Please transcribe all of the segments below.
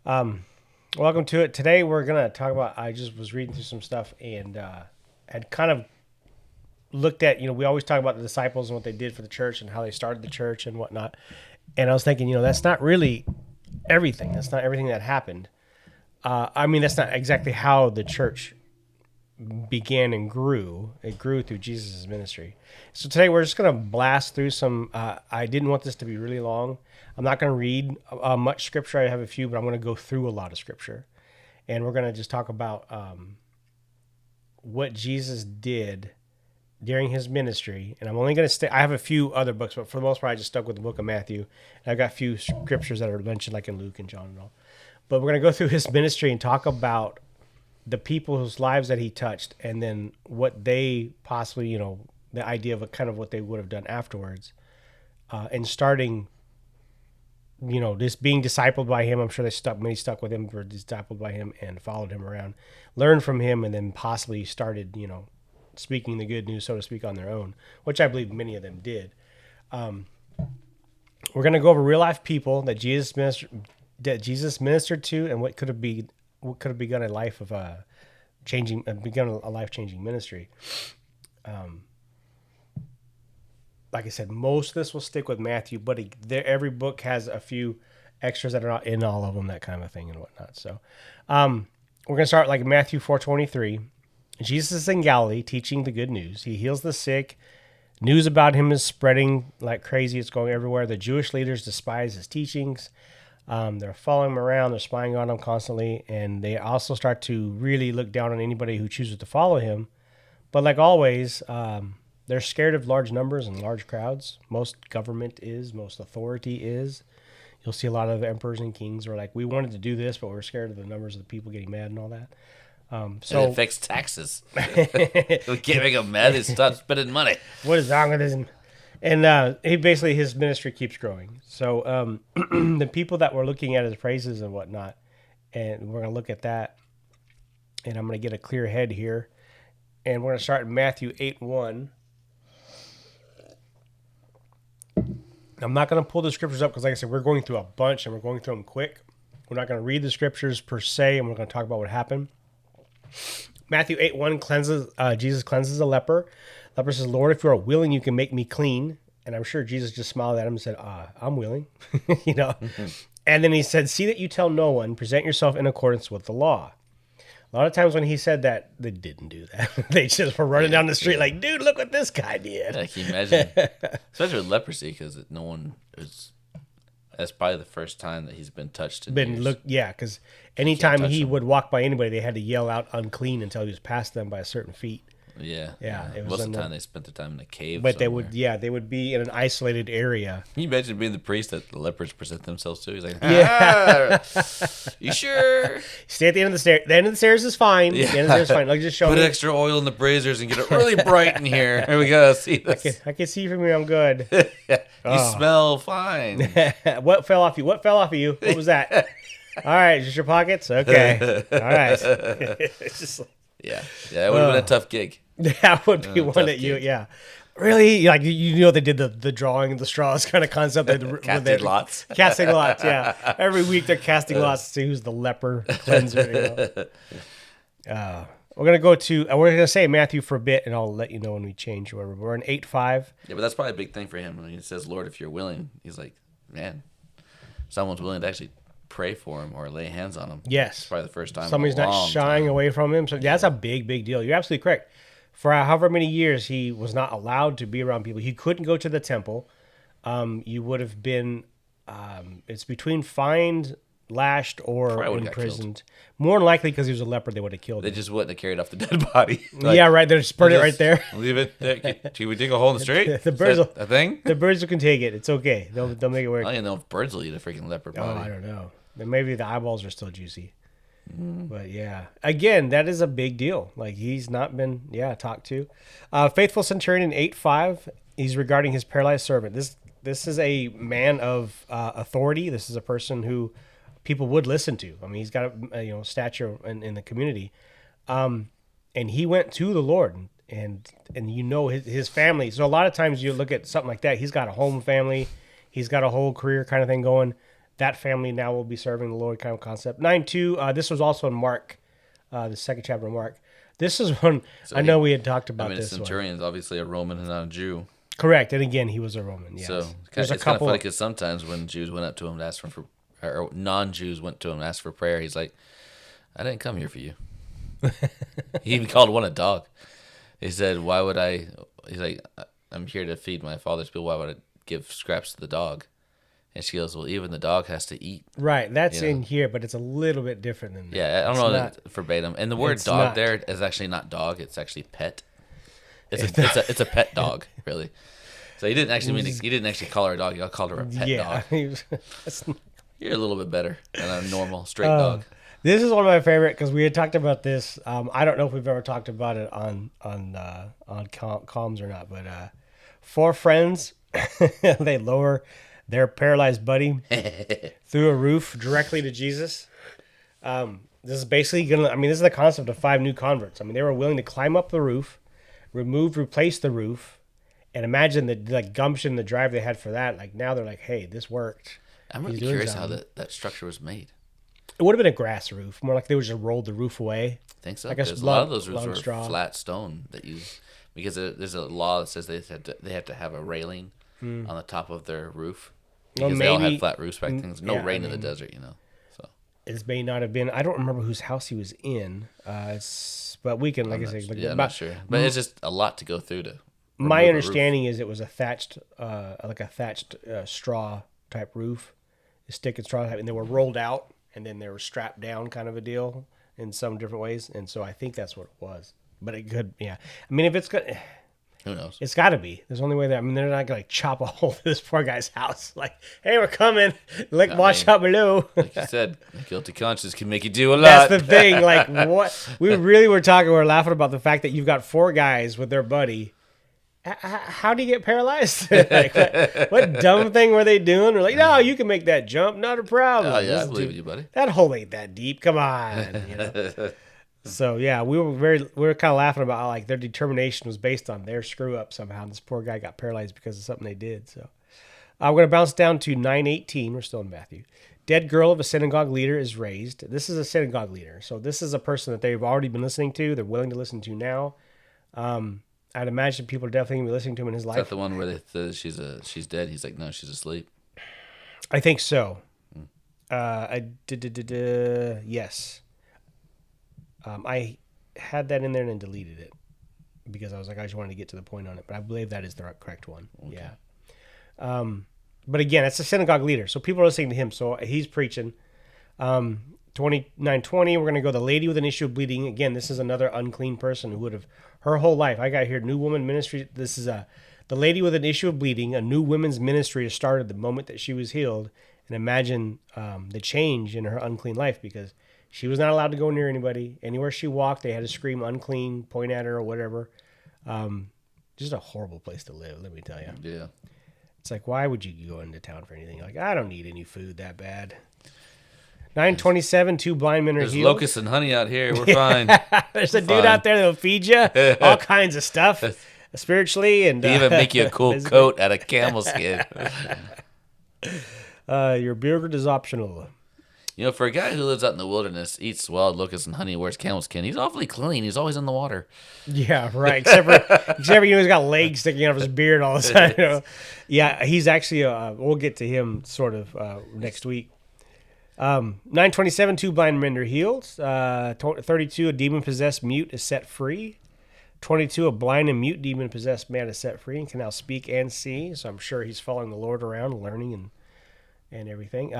Welcome to it. Today we're gonna talk about. I just was reading through some stuff and had kind of looked at. We always talk about the disciples and what they did for the church and how they started the church and whatnot. And I was thinking, that's not really everything. That's not everything that happened. That's not exactly how the church began and grew. It grew through Jesus' ministry. So today we're just going to blast through some. I didn't want this to be really long. I'm not going to read much scripture. I have a few, but I'm going to go through a lot of scripture. And we're going to just talk about what Jesus did during his ministry. And I'm only going to stay. I have a few other books, but for the most part, I just stuck with the book of Matthew. And I've got a few scriptures that are mentioned, like in Luke and John and all. But we're going to go through his ministry and talk about the people whose lives that he touched, and then what they possibly, the idea of kind of what they would have done afterwards, and starting, just being discipled by him. I'm sure many stuck with him, were discipled by him and followed him around, learned from him, and then possibly started, speaking the good news, so to speak, on their own, which I believe many of them did. We're going to go over real life people that Jesus ministered to, and what could have begun a life of begun a life-changing ministry. Like I said, most of this will stick with Matthew, but every book has a few extras that are not in all of them, that kind of thing and whatnot. So we're going to start like Matthew 4:23. Jesus is in Galilee teaching the good news. He heals the sick. News about him is spreading like crazy. It's going everywhere. The Jewish leaders despise his teachings. They're following him around. They're spying on him constantly. And they also start to really look down on anybody who chooses to follow him. But like always, they're scared of large numbers and large crowds. Most government is, most authority is. You'll see a lot of emperors and kings who are like, we wanted to do this, but we're scared of the numbers of the people getting mad and all that. So it affects taxes. We can't make them mad. They stop spending money. What is wrong with this? And his ministry keeps growing. So the people that we're looking at his praises and whatnot, and we're going to look at that, and I'm going to get a clear head here. And we're going to start in Matthew 8:1. I'm not going to pull the scriptures up because, like I said, we're going through a bunch, and we're going through them quick. We're not going to read the scriptures per se, and we're going to talk about what happened. Matthew 8:1 Jesus cleanses a leper. Leper says, Lord, if you are willing, you can make me clean. And I'm sure Jesus just smiled at him and said, I'm willing. Mm-hmm. And then he said, see that you tell no one, present yourself in accordance with the law. A lot of times when he said that, they didn't do that. They just were running down the street like, dude, look what this guy did. Yeah, can you imagine? Especially with leprosy, because no one is... That's probably the first time that he's been touched in years. Because anytime he would walk by anybody, they had to yell out unclean until he was past them by a certain feet. Yeah. It was most of the time they spent the time in a cave. But somewhere. they would be in an isolated area. Can you imagine being the priest that the lepers present themselves to? He's like, you sure? Stay at the end of the stairs. The end of the stairs is fine. Yeah. The end of the stairs is fine. Like, just show Put me. extra oil in the braziers and get it really bright in here. Here we go. See this. I can see from here. I'm good. You smell fine. What fell off you? What was that? All right, just your pockets? Okay. All right. It's just like, yeah, it would have been a tough gig. That would be one that you, yeah. Really? Like, they did the drawing of the straws kind of concept. Casting lots. Casting lots, yeah. Every week they're casting lots to see who's the leper cleanser. We're going to say Matthew for a bit, and I'll let you know when we change or whatever. We're in 8:5. Yeah, but that's probably a big thing for him. When he says, Lord, if you're willing, he's like, man, someone's willing to actually pray for him or lay hands on him. Yes. It's probably the first time. Somebody's not shying away from him. So that's a big, big deal. You're absolutely correct. For however many years he was not allowed to be around people. He couldn't go to the temple. You would have been, it's between fined, lashed, or imprisoned. More than likely because he was a leper, they would have killed him. They just wouldn't have carried off the dead body. Like, yeah, right. They just burned it right there. Leave it there. Can we dig a hole in the street? The birds will, a thing? The birds can take it. It's okay. They'll make it work. I don't even know if birds will eat a freaking leper body. Oh, I don't know. Maybe the eyeballs are still juicy. But yeah, again, that is a big deal. Like, he's not been, talked to. Faithful centurion in 8:5, he's regarding his paralyzed servant. This is a man of authority. This is a person who people would listen to. I mean, he's got a stature in the community. And he went to the Lord, and his family. So a lot of times you look at something like that. He's got a home family. He's got a whole career kind of thing going. that family now will be serving the Lord kind of concept. 9:2. This was also in Mark, the second chapter of Mark. This is one I know we had talked about. A this centurion's obviously a Roman and not a Jew. Correct, and again, he was a Roman. Yes. So There's it's kind of funny because sometimes when Jews went up to him and asked for, or non-Jews went to him and asked for prayer, he's like, "I didn't come here for you." He even called one a dog. He said, "Why would I?" He's like, "I'm here to feed my father's people. Why would I give scraps to the dog?" And she goes, "Well, even the dog has to eat." Right, that's in here, but it's a little bit different than that. Yeah, I don't know that verbatim. And the word dog there is actually not dog; it's actually pet. It's a pet dog, really. So he didn't actually call her a dog. He called her a pet dog. You're a little bit better than a normal straight dog. This is one of my favorite because we had talked about this. I don't know if we've ever talked about it on comms or not, but 4 friends they lower their paralyzed buddy through a roof directly to Jesus. This is basically this is the concept of 5 new converts. I mean, they were willing to climb up the roof, replace the roof, and imagine the gumption, the drive they had for that. Like now they're like, hey, this worked. I'm really curious how that structure was made. It would have been a grass roof, more like they would just rolled the roof away. I think so. I guess a lot of those roofs were flat stone because there's a law that says they have to have a railing on the top of their roof because they all had flat roofs back then. No rain in the desert, So it may not have been. I don't remember whose house he was in. But we can, like I said, I'm not sure. But it's just a lot to go through to. My understanding is it was a thatched, straw type roof, a stick and straw type, and they were rolled out and then they were strapped down, kind of a deal in some different ways. And so I think that's what it was. But it could, yeah. I mean, if it's good, who knows? It's got to be. There's only way that. I mean, they're not gonna chop a hole through this poor guy's house. Like, hey, we're coming. Wash out below. Like you said, guilty conscience can make you do a lot. That's the thing. Like, what we really were talking, we were laughing about the fact that you've got 4 guys with their buddy. How do you get paralyzed? Like, what dumb thing were they doing? We're like, no, you can make that jump, not a problem. Oh yeah, I believe you, buddy. That hole ain't that deep. Come on. So yeah, we were kind of laughing about how like their determination was based on their screw up somehow. And this poor guy got paralyzed because of something they did. So I'm going to bounce down to 9:18. We're still in Matthew. Dead girl of a synagogue leader is raised. This is a synagogue leader. So this is a person that they've already been listening to. They're willing to listen to now. I'd imagine people are definitely going to be listening to him in his life. Is that the one where they says she's dead? He's like, no, she's asleep. I think so. Yes. I had that in there and then deleted it because I was like, I just wanted to get to the point on it. But I believe that is the correct one. Okay. Yeah. But again, it's a synagogue leader. So people are listening to him. So he's preaching. 29:20, we're going to go the lady with an issue of bleeding. Again, this is another unclean person who would have her whole life. I got here, new woman ministry. This is the lady with an issue of bleeding. A new women's ministry has started the moment that she was healed. And imagine the change in her unclean life because she was not allowed to go near anybody. Anywhere she walked, they had to scream unclean, point at her or whatever. Just a horrible place to live, let me tell you. Yeah. It's like, why would you go into town for anything? Like, I don't need any food that bad. 9:27, 2 blind men are healed. There's locusts and honey out here. We're fine. There's a dude out there that'll feed you all kinds of stuff spiritually. And they even make you a cool coat out of camel skin. Your beard is optional. For a guy who lives out in the wilderness, eats wild locusts and honey, wears camel skin, he's awfully clean. He's always in the water. Yeah, right. Except for he's got legs sticking out of his beard all the time. Yeah, he's actually. We'll get to him sort of next week. 9:27, 2 blind men are healed. 32, a demon-possessed mute is set free. 22, a blind and mute demon-possessed man is set free and can now speak and see. So I'm sure he's following the Lord around, learning and everything.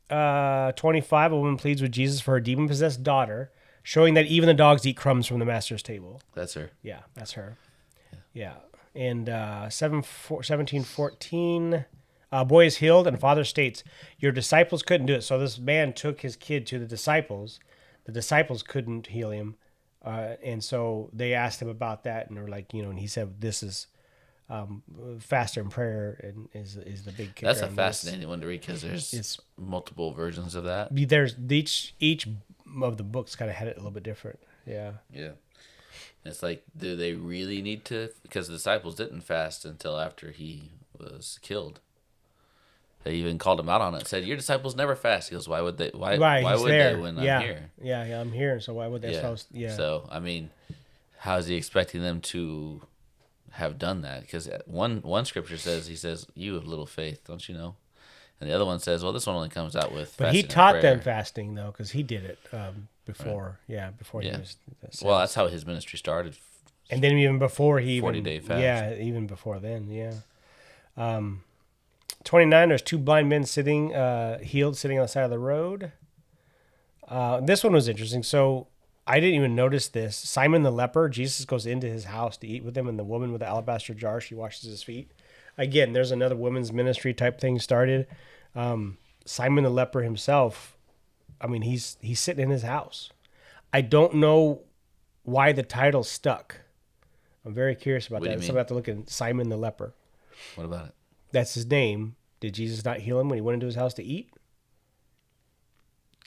25, a woman pleads with Jesus for her demon-possessed daughter, showing that even the dogs eat crumbs from the master's table. That's her. Yeah, that's her. Yeah. And 17:14, boy is healed, and father states, your disciples couldn't do it. So this man took his kid to the disciples. The disciples couldn't heal him. And so they asked him about that, and they were like, and he said, this is faster and prayer and is the big kicker. That's a fascinating one to read because there's multiple versions of that. There's each of the books kind of had it a little bit different. Yeah. Yeah. It's like, do they really need to? Because the disciples didn't fast until after he was killed. They even called him out on it. Said, "Your disciples never fast." He goes, "Why would they? Right, Why he's would there. they when Yeah. I'm here?" Yeah, I'm here. So why would they? Yeah. Yeah. So I mean, how is he expecting them to have done that? Because one scripture says, he says, "You have little faith, don't you know?" And the other one says, "Well, this one only comes out with." But he fasting and taught them prayer." fasting though, because he did it before. Right. Yeah, before he Yeah. was. Well, that's how his ministry started. And then even before he 40-day fast. Yeah, even before then. Yeah. 29. There's 2 blind men sitting, healed, sitting on the side of the road. This one was interesting. So I didn't even notice this. Simon the leper, Jesus goes into his house to eat with him, and the woman with the alabaster jar, she washes his feet. Again, there's another women's ministry type thing started. Simon the leper himself, I mean, he's sitting in his house. I don't know why the title stuck. I'm very curious about that. So I have to look at Simon the leper. What about it? That's his name. Did Jesus not heal him when he went into his house to eat?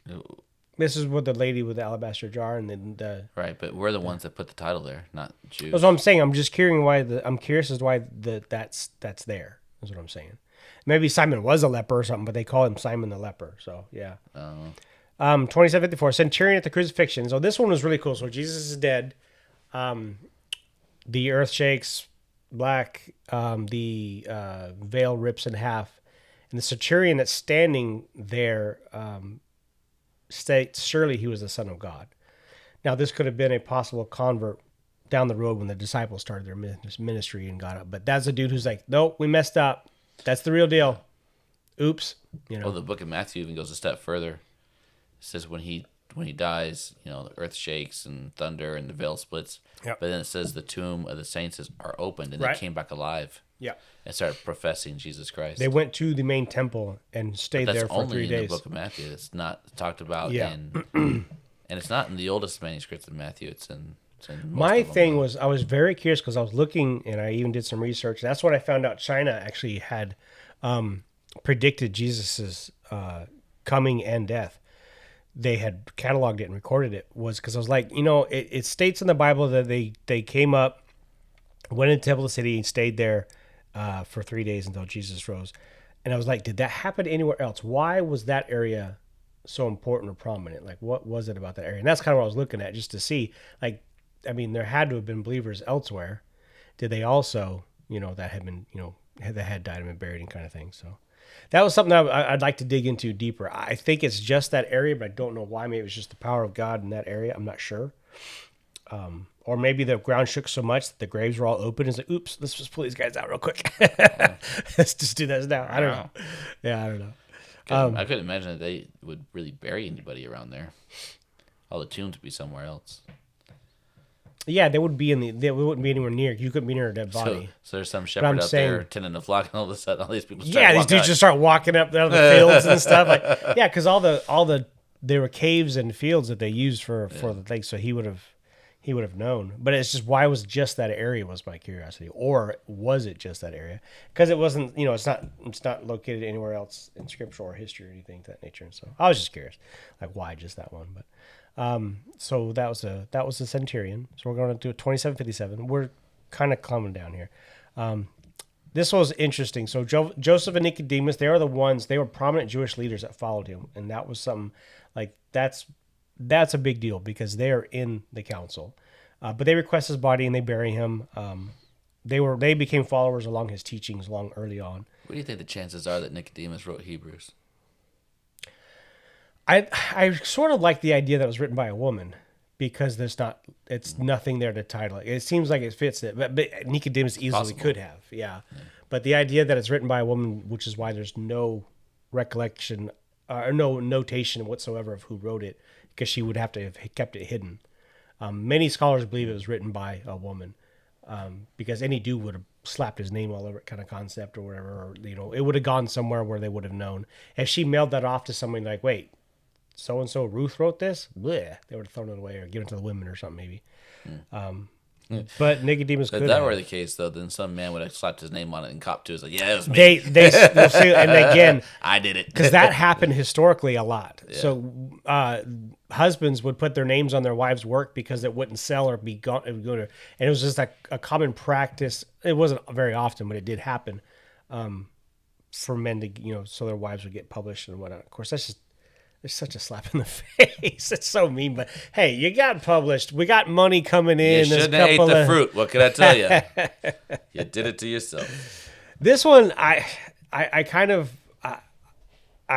No. This is what the lady with the alabaster jar and then the Right, but we're the ones that put the title there, not Jews. That's what I'm saying. I'm just curious why I'm curious as to why that's there. Is what I'm saying. Maybe Simon was a leper or something, but they call him Simon the leper. So yeah. 27:54 centurion at the crucifixion. So this one was really cool. So Jesus is dead. The earth shakes. Black. The veil rips in half, and the centurion that's standing there states, "Surely he was the Son of God." Now, this could have been a possible convert down the road when the disciples started their ministry and got up. But that's a dude who's like, "Nope, we messed up. That's the real deal. Oops." Well, the book of Matthew even goes a step further. It says when he dies, the earth shakes and thunder and the veil splits. Yep. But then it says the tomb of the saints are opened and Right. they came back alive. Yeah. And started professing Jesus Christ. They went to the main temple and stayed there for 3 days. That's only in the book of Matthew. It's not talked about in, and it's not in the oldest manuscripts of Matthew. It's in most My of them, thing was, I was very curious because I was looking and I even did some research. That's what I found out. China actually had predicted Jesus's coming and death. They had cataloged it and recorded it. Was because I was like, it states in the Bible that they came up, went into the temple of the city and stayed there for 3 days until Jesus rose. And I was like, did that happen anywhere else? Why was that area so important or prominent? Like, what was it about that area? And that's kind of what I was looking at, just to see, like, I mean, there had to have been believers elsewhere. Did they also, that had been, that had died and been buried and kind of thing. So that was something I'd like to dig into deeper. I think it's just that area, but I don't know why. Maybe it was just the power of God in that area. I'm not sure. Or maybe the ground shook so much that the graves were all open. It's like, oops, let's just pull these guys out real quick. Let's just do this now. I don't know. Yeah, I don't know. I couldn't imagine that they would really bury anybody around there. All the tombs would be somewhere else. Yeah, they wouldn't be anywhere near. You couldn't be near a dead body. So there's some shepherd out there tending the flock, and all of a sudden, all these people start these dudes just start walking up out of the fields and stuff. Like, yeah, because there were caves and fields that they used for the thing. So he would have known. But it's just, why was just that area was my curiosity, or was it just that area? Because it wasn't. It's not located anywhere else in scripture or history or anything to that nature. And so I was just curious, like, why just that one? But. So that was a centurion. So we're going to do 27:57. We're kind of calming down here. This was interesting. So Joseph and Nicodemus, they were prominent Jewish leaders that followed him, and that was something like that's a big deal because they are in the council. But they request his body and they bury him. They became followers along his teachings early on. What do you think the chances are that Nicodemus wrote Hebrews? I sort of like the idea that it was written by a woman because it's nothing there to title it. It seems like it fits it, but Nicodemus easily could have, yeah. But the idea that it's written by a woman, which is why there's no recollection or no notation whatsoever of who wrote it, because she would have to have kept it hidden. Many scholars believe it was written by a woman because any dude would have slapped his name all over it, kind of concept or whatever, or it would have gone somewhere where they would have known. If she mailed that off to somebody like, wait, so-and-so Ruth wrote this? Bleh. They would have thrown it away or given it to the women or something maybe. But Nicodemus could have. If that were the case, though, then some man would have slapped his name on it and copped to it. Yeah, it was me. They'll say, and again, I did it. because that happened historically a lot. Yeah. So husbands would put their names on their wives' work because it wouldn't sell or be gone. And it was just like a common practice. It wasn't very often, but it did happen. for men to, so their wives would get published and whatnot. Of course, that's just, it's such a slap in the face. It's so mean, but hey, you got published. We got money coming in. You shouldn't have ate the fruit. What can I tell you? You did it to yourself. This one, I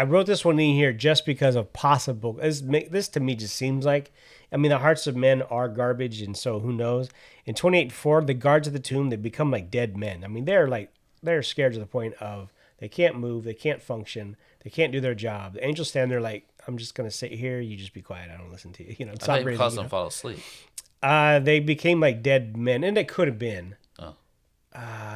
wrote this one in here just because of possible. This to me just seems like, the hearts of men are garbage, and so who knows? In 28:4, the guards of the tomb, they become like dead men. They're scared to the point of they can't move, they can't function, they can't do their job. The angels stand there like, I'm just gonna sit here. You just be quiet. I don't listen to you. I thought it caused them to fall asleep. They became like dead men, and it could have been. Oh.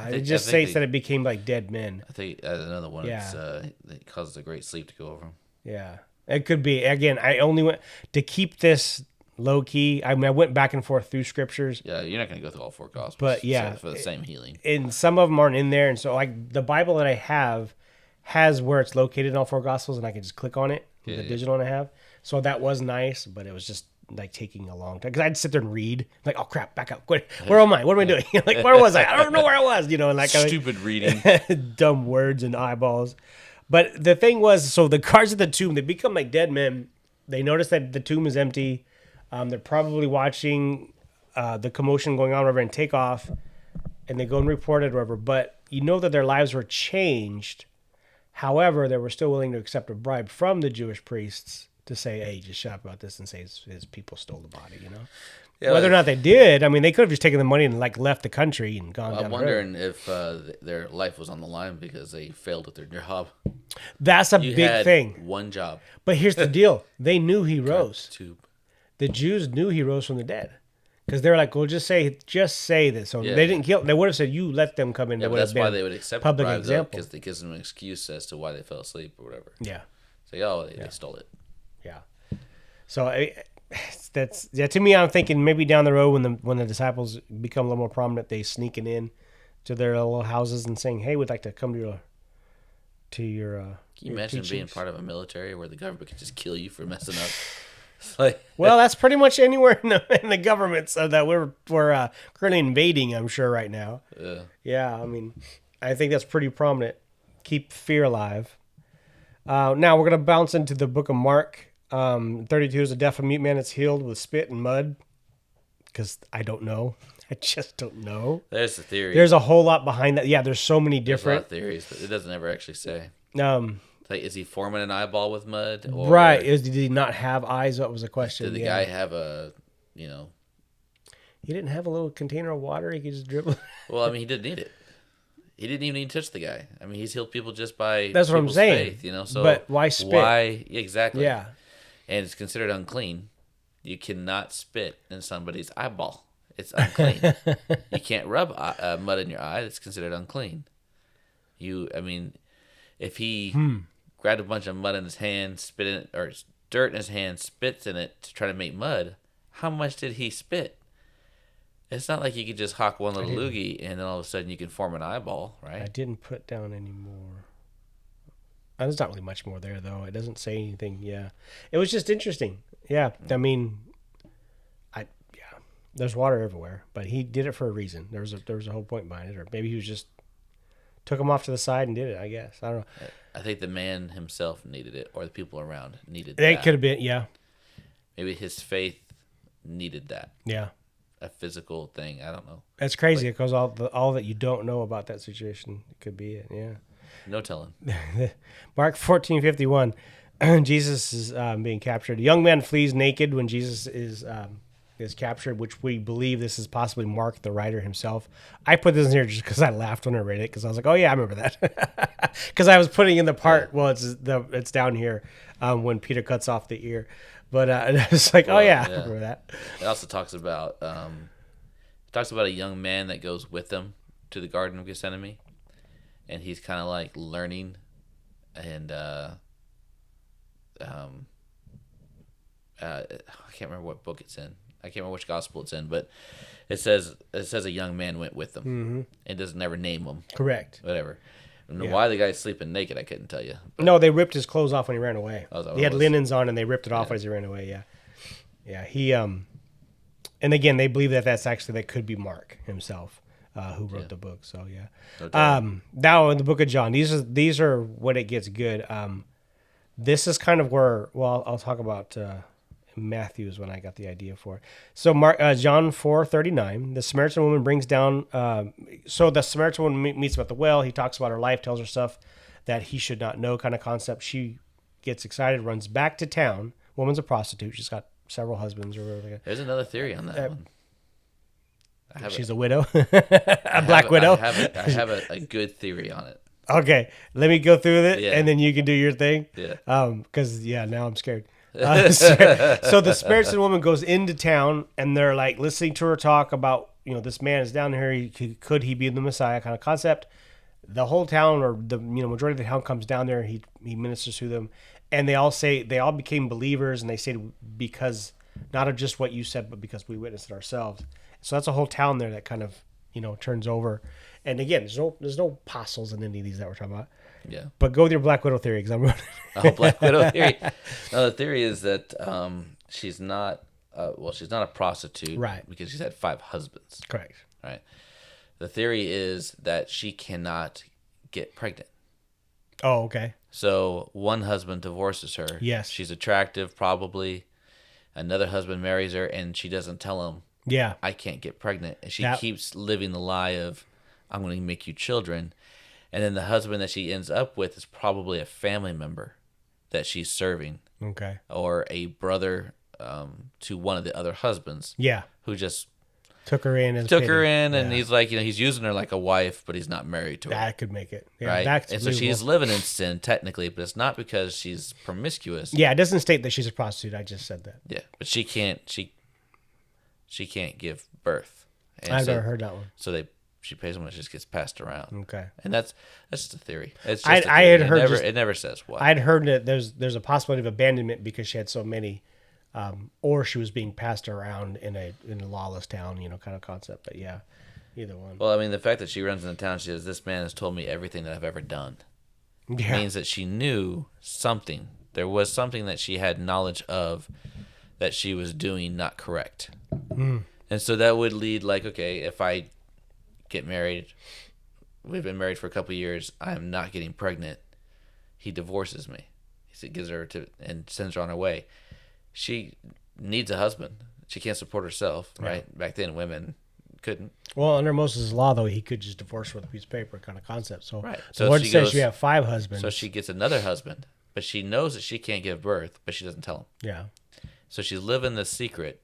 It just states that it became like dead men. I think another one. Yeah. It causes a great sleep to go over them. Yeah, it could be. Again, I only went to keep this low key. I went back and forth through scriptures. Yeah, you're not going to go through all 4 gospels. But yeah, for the same healing. And some of them aren't in there, and so like the Bible that I have has where it's located in all 4 gospels, and I can just click on it. The digital one I have. So that was nice, but it was just like taking a long time because I'd sit there and read like, oh crap, back up, where am I? What am I doing? Like, where was I don't know where I was, and like stupid reading, dumb words and eyeballs. But the thing was, so the guards of the tomb, they become like dead men. They notice that the tomb is empty. They're probably watching the commotion going on wherever and take off, and they go and report it wherever. But that their lives were changed. However, they were still willing to accept a bribe from the Jewish priests to say, hey, just shut up about this and say his people stole the body, Yeah, whether or not they did, they could have just taken the money and like left the country and gone down I'm wondering if their life was on the line because they failed at their job. That's a big thing. One job. But here's the deal. They knew he rose. The Jews knew he rose from the dead. Because they were like, well, just say this. So they didn't kill. They would have said, you let them come in. Yeah, but that's why they would accept public example. Because it gives them an excuse as to why they fell asleep or whatever. Yeah. So, they stole it. Yeah. So that's to me, I'm thinking maybe down the road when the disciples become a little more prominent, they sneaking in to their little houses and saying, hey, we'd like to come to your Can you imagine being part of a military where the government could just kill you for messing up? Well, that's pretty much anywhere in the government, so that we're currently invading, I'm sure, right now. Yeah, I think that's pretty prominent. Keep fear alive. Now we're going to bounce into the book of Mark. 32 is a deaf and mute man that's healed with spit and mud. Because I don't know. I just don't know. There's a theory. There's a whole lot behind that. Yeah, there's so many different theories, but it doesn't ever actually say. Is he forming an eyeball with mud? Or right. Did he not have eyes? That was the question. Did the guy have a, He didn't have a little container of water he could just dribble? Well, he didn't need it. He didn't even need to touch the guy. He's healed people just by That's what I'm saying. Faith, So but why spit? Why? Exactly. Yeah. And it's considered unclean. You cannot spit in somebody's eyeball. It's unclean. You can't rub mud in your eye. It's considered unclean. If he grabbed a bunch of mud in his hand, spit in it, or dirt in his hand, spits in it to try to make mud, how much did he spit? It's not like you could just hawk one little loogie and then all of a sudden you can form an eyeball, right? I didn't put down any more. There's not really much more there, though. It doesn't say anything. Yeah. It was just interesting. Yeah. There's water everywhere, but he did it for a reason. There was a whole point behind it, or maybe he was just took him off to the side and did it, I guess. I don't know. I think the man himself needed it, or the people around needed that. It could have been, yeah. Maybe his faith needed that. Yeah. A physical thing. I don't know. That's crazy because all that you don't know about that situation could be it. Yeah. No telling. Mark 14:51. Jesus is being captured. A young man flees naked when Jesus is captured, which we believe this is possibly Mark, the writer himself. I put this in here just because I laughed when I read it because I was like, oh yeah, I remember that. Because I was putting in the part. Well, it's down here when Peter cuts off the ear. But I was like, I remember that. It also talks about a young man that goes with them to the Garden of Gethsemane, and he's kind of like learning, and I can't remember what book it's in. I can't remember which gospel it's in, but it says a young man went with them. Mm-hmm. It doesn't never name them. Correct. Whatever. Why the guy's sleeping naked, I couldn't tell you. But no, they ripped his clothes off when he ran away. Oh, he had linens on, and they ripped it off as he ran away. Yeah, yeah. He and again, they believe that could be Mark himself. who wrote the book. So yeah. No doubt. Now in the book of John, these are when it gets good. This is kind of where, well, I'll talk about Matthew is when I got the idea for it. So John 4:39, the Samaritan woman brings down. So the Samaritan woman meets him at the well. He talks about her life, tells her stuff that he should not know, kind of concept. She gets excited, runs back to town. Woman's a prostitute. She's got several husbands or whatever. There's another theory on that one. She's a widow, a black widow. I have a good theory on it. Okay, let me go through it, Yeah. and then you can do your thing. Yeah. Because now I'm scared. So the Samaritan woman goes into town, and they're like listening to her talk about, this man is down here. Could he be the Messiah? Kind of concept. The whole town, or the majority of the town, comes down there. He ministers to them, and they all say they all became believers, and they say because not of just what you said, but because we witnessed it ourselves. So that's a whole town there that kind of turns over. And again, there's no apostles in any of these that we're talking about. Yeah. But go with your Black Widow theory, because I'm running. Oh, Black Widow theory. No, the theory is that she's not. She's not a prostitute, Right? Because she's had 5 husbands. Correct. Right. The theory is that she cannot get pregnant. Oh, okay. So one husband divorces her. Yes. She's attractive, probably. Another husband marries her, and she doesn't tell him, Yeah. I can't get pregnant. And she keeps living the lie of, I'm going to make you children. And then the husband that she ends up with is probably a family member that she's serving. Okay. Or a brother to one of the other husbands. Yeah. Who just took her in and he's like, he's using her like a wife, but he's not married to her. That could make it. Yeah, right? That's and so she's living in sin technically, but it's not because she's promiscuous. Yeah, it doesn't state that she's a prostitute. I just said that. Yeah, but she can't give birth. And I've never heard that one. So she pays them and it just gets passed around. Okay. And that's just a theory. It's just I a theory. had heard it never says why. I'd heard that there's a possibility of abandonment because she had so many, or she was being passed around in a lawless town, kind of concept. But yeah, either one. Well, I mean, the fact that she runs into town, she says, this man has told me everything that I've ever done. Yeah. Means that she knew something. There was something that she had knowledge of that she was doing not correct. Mm. And so that would lead like, okay, if I get married, we've been married for a couple of years, I am not getting pregnant. He divorces me. He gives her and sends her on her way. She needs a husband. She can't support herself, right? Yeah. Back then, women couldn't. Well, under Moses' law, though, he could just divorce her with a piece of paper, kind of concept. So, right. So the Lord says you have 5 husbands. So she gets another husband, but she knows that she can't give birth, but she doesn't tell him. Yeah. So she's living the secret,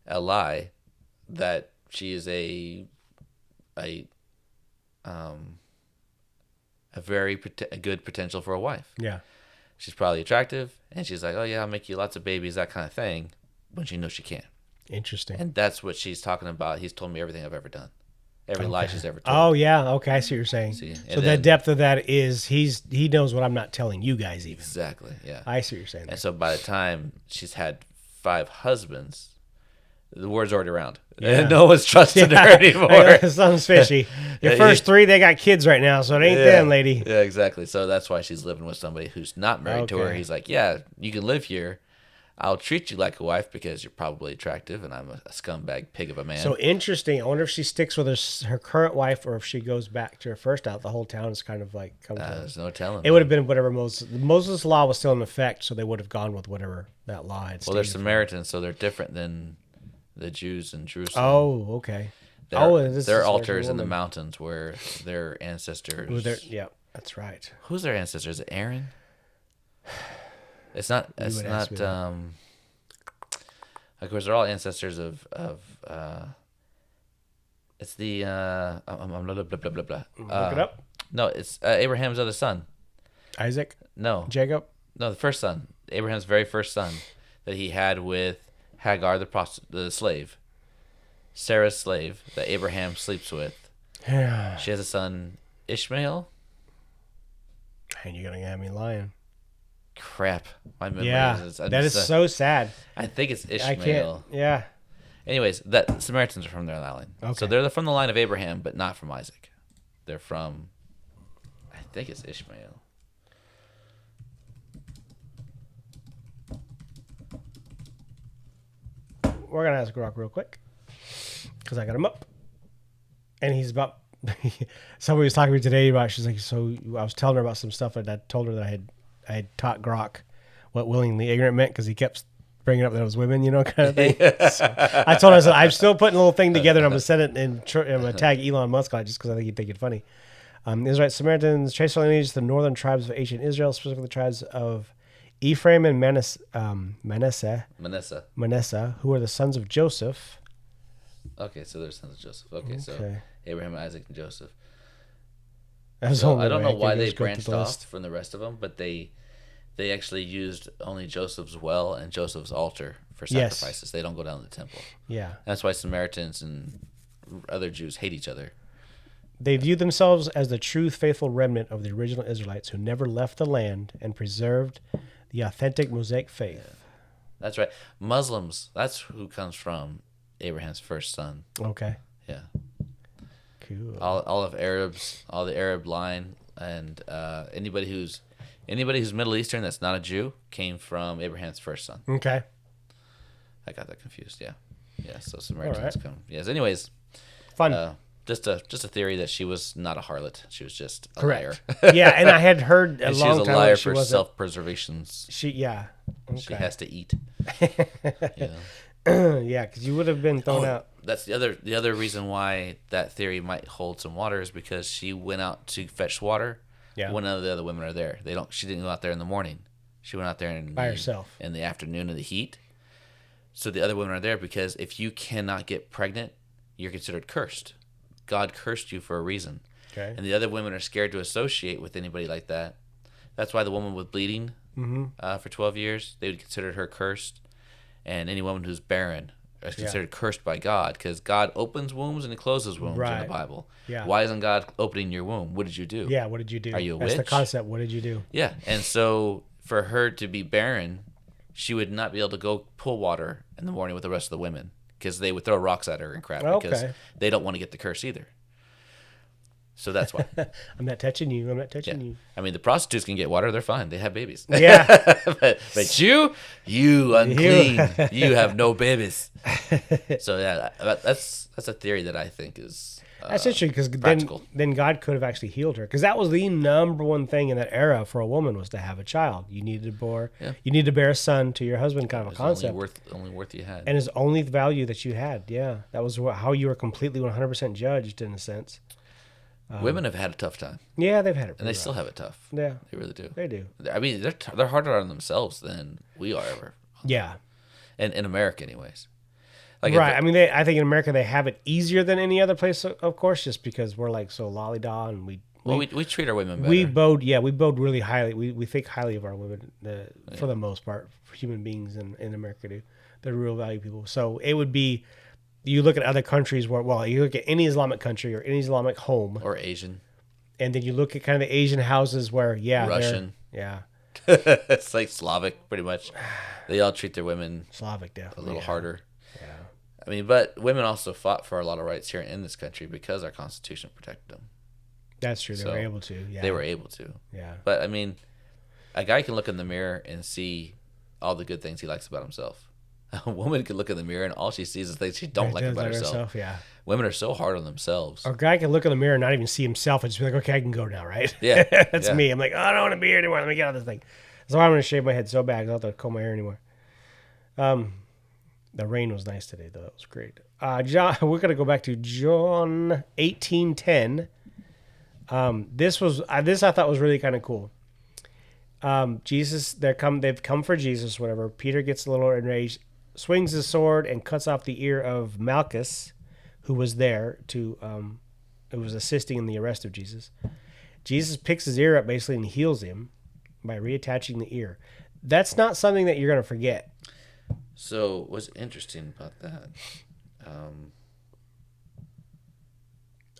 a lie, that she is a very good potential for a wife. Yeah. She's probably attractive, and she's like, oh, yeah, I'll make you lots of babies, that kind of thing, when she knows she can't. Interesting. And that's what she's talking about. He's told me everything I've ever done. Every lie she's ever told. Oh, yeah. Okay, I see what you're saying. So the depth of that is he knows what I'm not telling you guys even. Exactly, yeah. I see what you're saying there. And so by the time she's had 5 husbands, the word's already around. Yeah. And no one's trusting her anymore. Something's fishy. Your first 3, they got kids right now, so it ain't them, lady. Yeah, exactly. So that's why she's living with somebody who's not married to her. He's like, yeah, you can live here. I'll treat you like a wife because you're probably attractive, and I'm a scumbag pig of a man. So interesting. I wonder if she sticks with her current wife, or if she goes back to her first out. The whole town is kind of like... there's no telling. It would have been whatever Moses' law was still in effect, so they would have gone with whatever that law had. Well, they're Samaritans, so they're different than the Jews in Jerusalem. Oh, okay. Their altars in the mountains where their ancestors... Yeah, that's right. Who's their ancestors? Is it Aaron? It's not. It's not. Of course, they're all ancestors of. It's the. Blah blah blah blah blah. Look it up. No, it's Abraham's other son. Isaac. No. Jacob. No, the first son. Abraham's very first son that he had with Hagar, the slave. Sarah's slave that Abraham sleeps with. Yeah. She has a son, Ishmael. And you're gonna have me lying. Crap. My memory that is so sad. I think it's Ishmael. I can't. Yeah. Anyways, the Samaritans are from their line. Okay. So they're from the line of Abraham, but not from Isaac. They're from, I think it's Ishmael. We're going to ask Grok real quick because I got him up. And he's about. Somebody was talking to me today about. She's like, so I was telling her about some stuff, and I told her that I had taught Grok what willingly ignorant meant because he kept bringing up that it was women, kind of thing. So I told her, I said, I'm still putting a little thing together, and I'm gonna send it and I'm gonna tag Elon Musk on it just because I think he'd think it funny. Israelite Samaritans trace their lineage to the northern tribes of ancient Israel, specifically the tribes of Ephraim and Manasseh, who are the sons of Joseph. Okay, so they're sons of Joseph. Okay, so Abraham, Isaac, and Joseph. That's So the I don't only know way why can they just go through branched the off list. from the rest of them, but they actually used only Joseph's well and Joseph's altar for Yes. sacrifices. They don't go down to the temple. Yeah. That's why Samaritans and other Jews hate each other. They viewed themselves as the true faithful remnant of the original Israelites who never left the land and preserved the authentic Mosaic faith. That's right. Muslims, that's who comes from Abraham's first son. Okay. Yeah. Cool. All of Arabs, all the Arab line, and anybody who's Middle Eastern that's not a Jew came from Abraham's first son. Okay. I got that confused. Yeah. So Samaritans right. come. Yes. Anyways, Fun. just a theory that she was not a harlot. She was just a Correct. liar. Yeah, and I had heard a And she long was a time liar ago she for wasn't. self-preservation. Yeah. Okay. She has to eat. You know? Yeah, because you would have been thrown out. That's the other reason why that theory might hold some water is because she went out to fetch water. Yeah. When none of the other women are there. She didn't go out there in the morning. She went out there By herself. in the afternoon of the heat. So the other women are there because if you cannot get pregnant, you're considered cursed. God cursed you for a reason. Okay. And the other women are scared to associate with anybody like that. That's why the woman with bleeding for 12 years, they would consider her cursed. And any woman who's barren is considered cursed by God because God opens wombs and he closes wombs in the Bible. Yeah. Why isn't God opening your womb? What did you do? Yeah, what did you do? Are you a That's the witch? concept. What did you do? Yeah. And so for her to be barren, she would not be able to go pull water in the morning with the rest of the women because they would throw rocks at her and crap because they don't want to get the curse either. So that's why. I'm not touching you. I'm not touching you. I mean, the prostitutes can get water. They're fine. They have babies. Yeah. but you unclean. You have no babies. So yeah, that's a theory that I think is That's interesting because practical. then God could have actually healed her because that was the number one thing in that era for a woman was to have a child. You needed to bear a son to your husband, kind of a concept. Only worth you had. And it's only the value that you had. Yeah, that was how you were completely 100% judged in a sense. Women have had a tough time. Yeah, they've had it. And they still have it tough. Yeah, They really do. they do. I mean, they're harder on themselves than we are ever. Yeah, And in America, anyways. Like right. I mean, I think in America they have it easier than any other place, of course, just because we're like so lolly-da and we treat our women better. we bode really highly. We think highly of our women for the most part. Human beings in America do. They're real value people. So it would be. You look at other countries where, you look at any Islamic country or any Islamic home. Or Asian. And then you look at kind of the Asian houses where, Russian. Yeah. It's like Slavic, pretty much. They all treat their women Slavic, definitely. a little harder. Yeah. I mean, but women also fought for a lot of rights here in this country because our Constitution protected them. That's true. They were able to. Yeah. They were able to. Yeah. But, I mean, a guy can look in the mirror and see all the good things he likes about himself. A woman can look in the mirror and all she sees is things she don't like about herself. Yeah. Women are so hard on themselves. Or a guy can look in the mirror and not even see himself and just be like, okay, I can go now, right? Yeah. That's me. I'm like, oh, I don't want to be here anymore. Let me get out of this thing. That's why I'm going to shave my head so bad. I don't have to comb my hair anymore. The rain was nice today, though. It was great. John, we're going to go back to John 18:10. This I thought was really kind of cool. Jesus, they've come for Jesus, whatever. Peter gets a little enraged, swings his sword and cuts off the ear of Malchus, who was there who was assisting in the arrest of Jesus. Jesus picks his ear up basically and heals him by reattaching the ear. That's not something that you're going to forget. So what's interesting about that?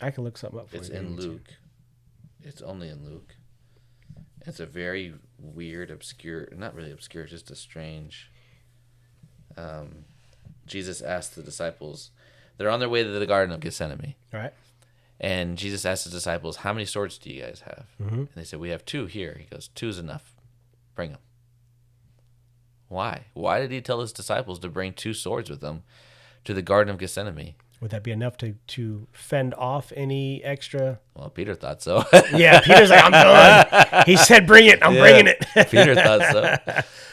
I can look something up for you. It's in Luke. It's only in Luke. It's a very weird, obscure, not really obscure, just a strange. Jesus asked the disciples, they're on their way to the Garden of Gethsemane. All right. And Jesus asked the disciples, how many swords do you guys have? Mm-hmm. And they said, we have 2 here. He goes, 2's enough. Bring them. Why? Why did he tell his disciples to bring 2 swords with them to the Garden of Gethsemane? Would that be enough to fend off any extra? Well, Peter thought so. Yeah, Peter's like, I'm done. He said, bring it. I'm bringing it. Peter thought so.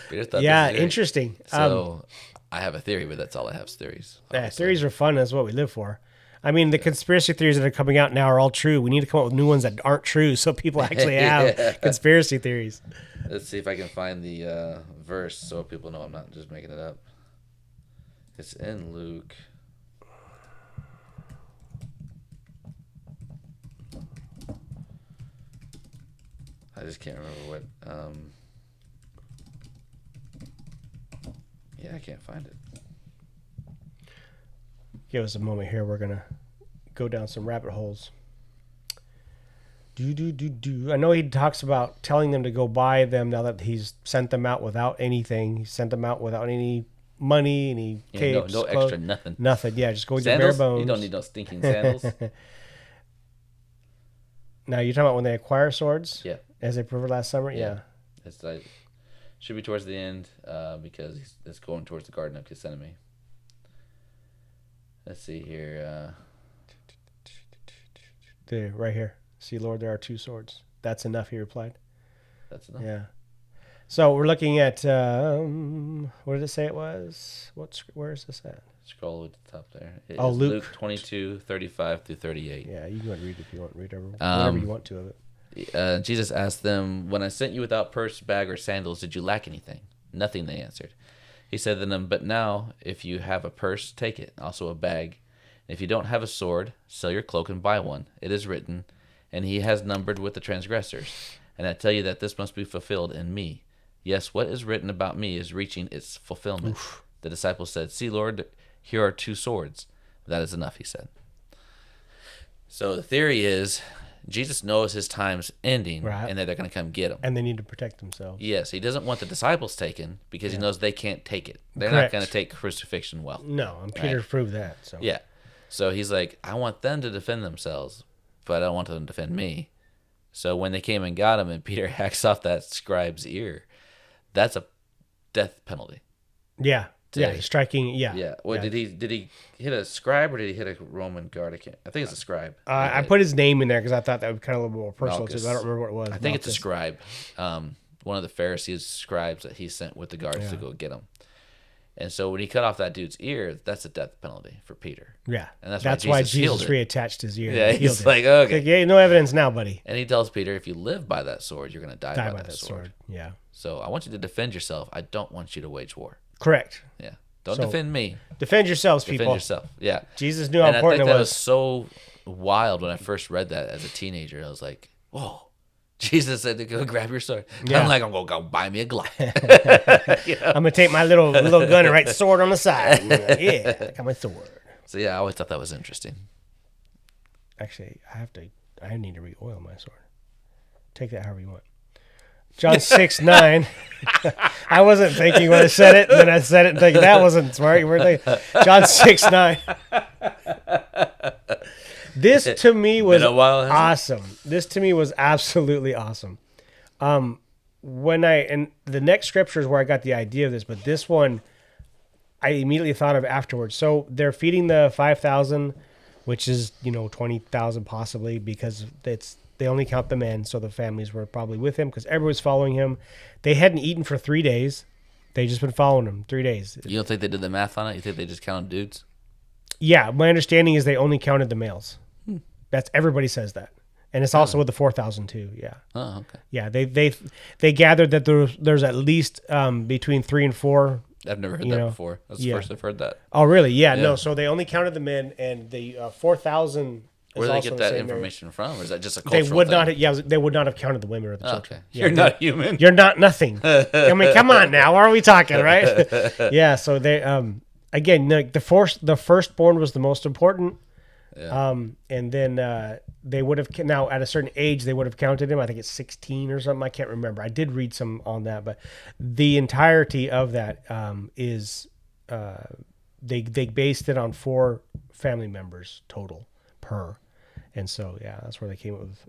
Peter thought Yeah, this was great. interesting. So I have a theory, but that's all I have is theories. Yeah, theories are fun. That's what we live for. I mean, the conspiracy theories that are coming out now are all true. We need to come up with new ones that aren't true so people actually have conspiracy theories. Let's see if I can find the verse so people know I'm not just making it up. It's in Luke. I just can't remember what. Yeah, I can't find it. Give us a moment here. We're gonna go down some rabbit holes. I know he talks about telling them to go buy them now that he's sent them out without anything. He sent them out without any money, any capes, no clothes, extra nothing. Nothing. Yeah, just go with your Sandals? bare bones. You don't need no stinking sandals. Now you're talking about when they acquire swords? Yeah. As they proved last summer? Yeah. It's like should be towards the end because it's going towards the Garden of Gethsemane. Let's see here. Right here. See, Lord, there are 2 swords. That's enough, he replied. That's enough. Yeah. So we're looking at, what did it say it was? Where is this at? Scroll at the top there. It Oh, is Luke 22, 35 through 38. Yeah, you can go and read it if you want. Read whatever you want to of it. Jesus asked them, "When I sent you without purse, bag, or sandals, did you lack anything?" "Nothing," they answered. He said to them, "But now, if you have a purse, take it, also a bag. And if you don't have a sword, sell your cloak and buy one. It is written, and he has numbered with the transgressors. And I tell you that this must be fulfilled in me. Yes, what is written about me is reaching its fulfillment." Oof. The disciples said, "See, Lord, here are 2 swords." "That is enough," he said. So the theory is Jesus knows his time's ending, right, and that they're going to come get him. And they need to protect themselves. Yes, he doesn't want the disciples taken because he knows they can't take it. They're not going to take crucifixion well. No, and Peter proved that. So yeah. So he's like, I want them to defend themselves, but I don't want them to defend me. So when they came and got him and Peter hacks off that scribe's ear, that's a death penalty. Yeah. Yeah, striking. Yeah. Yeah. Well, did he hit a scribe or did he hit a Roman guard? I think it's a scribe. I put his name in there because I thought that would be kind of a little more personal too. I don't remember what it was. I think it's a scribe. One of the Pharisees' scribes that he sent with the guards to go get him. And so when he cut off that dude's ear, that's a death penalty for Peter. Yeah. And that's why Jesus reattached his ear. Yeah, he's like, okay. Like, yeah, no evidence now, buddy. And he tells Peter, if you live by that sword, you're going to die by that sword. Yeah. So I want you to defend yourself. I don't want you to wage war. Correct. Yeah. Don't defend me. Defend yourselves, people. Defend yourself. Yeah. Jesus knew how important it was. I think that was so wild when I first read that as a teenager. I was like, whoa. Jesus said to go grab your sword. Yeah. I'm like, I'm going to go buy me a Glock. You know? I'm going to take my little gun and write sword on the side. Yeah, I got my sword. So, yeah, I always thought that was interesting. Actually, I need to re-oil my sword. Take that however you want. John 6:9. I wasn't thinking when I said it, and then I said it and thinking that wasn't smart. You were thinking John 6:9. This to me was awesome. This to me was absolutely awesome. And the next scripture is where I got the idea of this, but this one I immediately thought of afterwards. So they're feeding the 5,000, which is 20,000 possibly because they only count the men, so the families were probably with him because everyone was following him. They hadn't eaten for 3 days. They just been following him 3 days. You don't think they did the math on it? You think they just counted dudes? Yeah, my understanding is they only counted the males. That's everybody says that, and it's also with the 4,000 too. Yeah. Oh, okay. Yeah, they gathered that there's at least between 3 and 4. I've never heard that before. That's the first I've heard that. Oh, really? Yeah. No. So they only counted the men, and the 4,000. Where do they get that information from? Or is that just a cultural They would thing? not. Yeah, they would not have counted the women or the children. Okay. Yeah, You're not human. You're not nothing. I mean, come on now. What are we talking, right? Yeah. So they again, the firstborn was the most important. Yeah. And then they would have now at a certain age they would have counted him. I think it's 16 or something. I can't remember. I did read some on that, but the entirety of that is they based it on 4 family members total per. And so, yeah, that's where they came up with.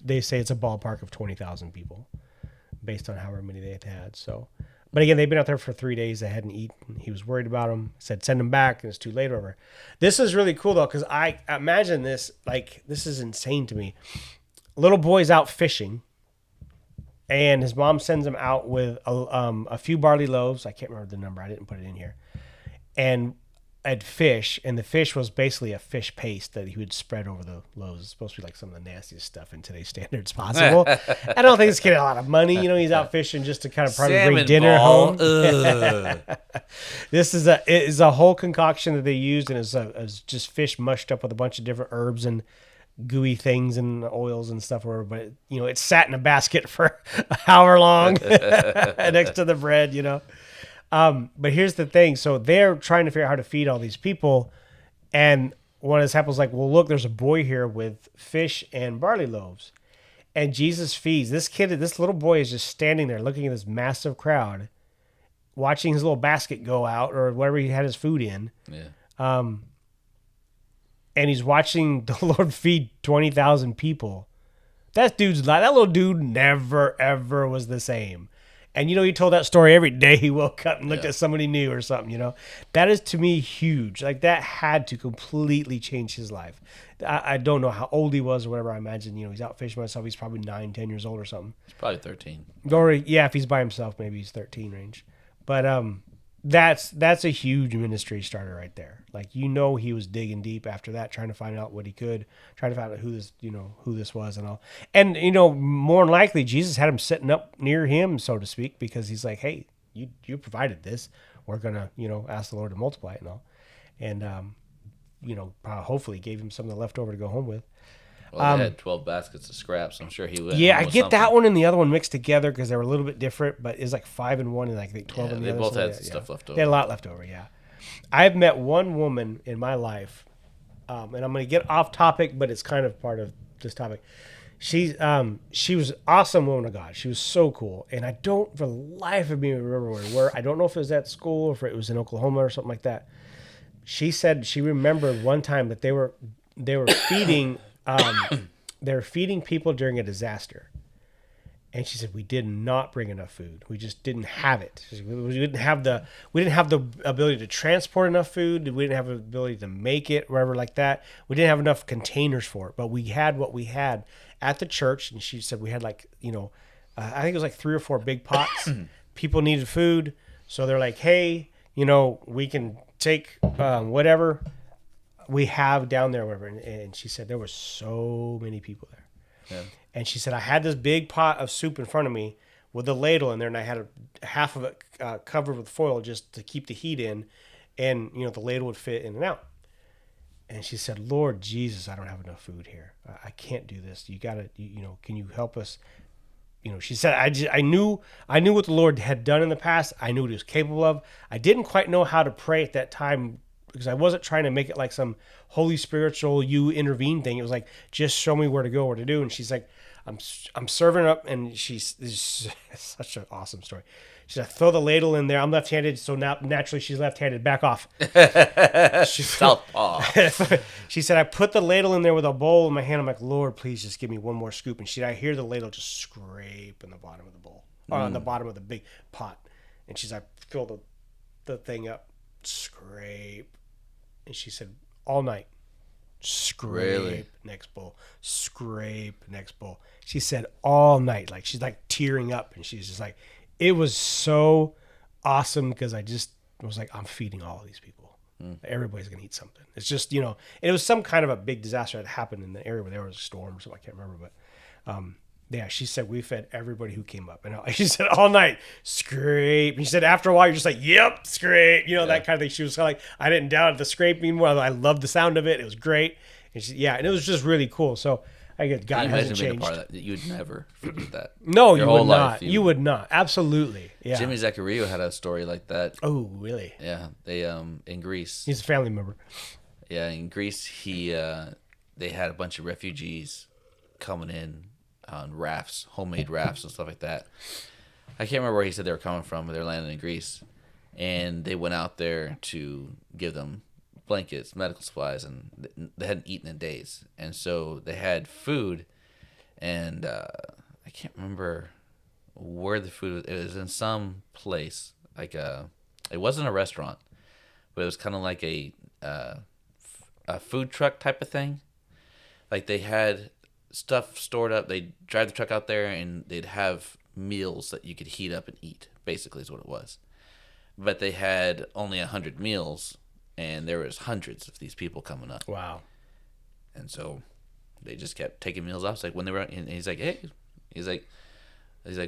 They say it's a ballpark of 20,000 people, based on however many they had. So, But again, they've been out there for 3 days. They hadn't eaten. He was worried about them. Said, send them back. And it's too late over. This is really cool, though, because I imagine this, like, this is insane to me. Little boy's out fishing, and his mom sends him out with a few barley loaves. I can't remember the number. I didn't put it in here. And fish, and the fish was basically a fish paste that he would spread over the loaves. It's supposed to be like some of the nastiest stuff in today's standards possible. I don't think this kid had a lot of money. You know, he's out fishing just to kind of probably bring dinner home. This is a whole concoction that they used, and it's just fish mushed up with a bunch of different herbs and gooey things and oils and stuff. But you know, it sat in a basket for however long next to the bread. You know. But here's the thing. So they're trying to figure out how to feed all these people. And one of the disciples like, well, look, there's a boy here with fish and barley loaves. And Jesus feeds. This little boy is just standing there looking at this massive crowd, watching his little basket go out or whatever he had his food in. Yeah. And he's watching the Lord feed 20,000 people. That little dude never, ever was the same. And, you know, he told that story every day he woke up and looked at somebody new or something, you know. That is, to me, huge. Like, that had to completely change his life. I don't know how old he was or whatever. I imagine, you know, he's out fishing by himself. He's probably 9, 10 years old or something. He's probably 13. Or, yeah, if he's by himself, maybe he's 13 range. But that's a huge ministry starter right there. Like, you know, he was digging deep after that, trying to find out what he could, trying to find out who this was and all. And, you know, more than likely, Jesus had him sitting up near him, so to speak, because he's like, hey, you provided this. We're going to, you know, ask the Lord to multiply it and all. And, you know, hopefully gave him some of the leftover to go home with. Well, they had 12 baskets of scraps. I'm sure he would. Yeah, I get that one and the other one mixed together because they were a little bit different, but it's like 5 in one and like I think 12 in the other. They both had stuff left over. They had a lot left over, yeah. I've met one woman in my life, and I'm going to get off topic, but it's kind of part of this topic. She was an awesome woman of God. She was so cool, and I don't for the life of me remember where we were. I don't know if it was at school or if it was in Oklahoma or something like that. She said she remembered one time that they were feeding. They were feeding people during a disaster. And she said, we did not bring enough food. We just didn't have it. We didn't have the ability to transport enough food. We didn't have the ability to make it, wherever like that. We didn't have enough containers for it. But we had what we had at the church. And she said we had like, you know, I think it was like 3 or 4 big pots. People needed food. So they're like, hey, you know, we can take whatever we have down there, whatever. And she said there were so many people there. Yeah. And she said, I had this big pot of soup in front of me with a ladle in there, and I had half of it covered with foil just to keep the heat in, and, you know, the ladle would fit in and out. And she said, Lord Jesus, I don't have enough food here. I can't do this. You got to, you know, can you help us? You know, she said, I knew what the Lord had done in the past. I knew what he was capable of. I didn't quite know how to pray at that time because I wasn't trying to make it like some holy spiritual you intervene thing. It was like, just show me where to go, what to do. And she's like, I'm serving up, and she's such an awesome story. She said, throw the ladle in there. I'm left-handed, so now naturally she's left-handed. Back off. Southpaw. She said, I put the ladle in there with a bowl in my hand. I'm like, Lord, please just give me one more scoop. And I hear the ladle just scrape in the bottom of the bowl, or on the bottom of the big pot. And she's like, fill the thing up, scrape. And she said, all night, scrape, really? Next bowl, scrape, next bowl. She said all night, like she's like tearing up, and she's just like, it was so awesome because I just was like, I'm feeding all of these people. Everybody's gonna eat something. It's just, you know, and it was some kind of a big disaster that happened in the area where there was a storm or something. I can't remember, but yeah, she said we fed everybody who came up, and she said all night scrape. And she said after a while you're just like, yep, scrape, you know, that kind of thing. She was kind of like, I didn't doubt the scraping more. I loved the sound of it. It was great, and and it was just really cool. So I get God hasn't changed. Part of that. You'd never forget that. No, you would not. You would not. Absolutely. Yeah. Jimmy Zaccario had a story like that. Oh, really? Yeah. They in Greece. He's a family member. Yeah, in Greece, they had a bunch of refugees coming in on rafts, homemade rafts and stuff like that. I can't remember where he said they were coming from, but they're landing in Greece. And they went out there to give them blankets, medical supplies, and they hadn't eaten in days. And so they had food, and I can't remember where the food was. It was in some place, like it wasn't a restaurant, but it was kind of like a food truck type of thing. Like they had stuff stored up. They'd drive the truck out there and they'd have meals that you could heat up and eat. Basically, is what it was. But they had only 100 meals, and there was hundreds of these people coming up. Wow. And so they just kept taking meals off. It's like when they were, and he's like, hey, he's like,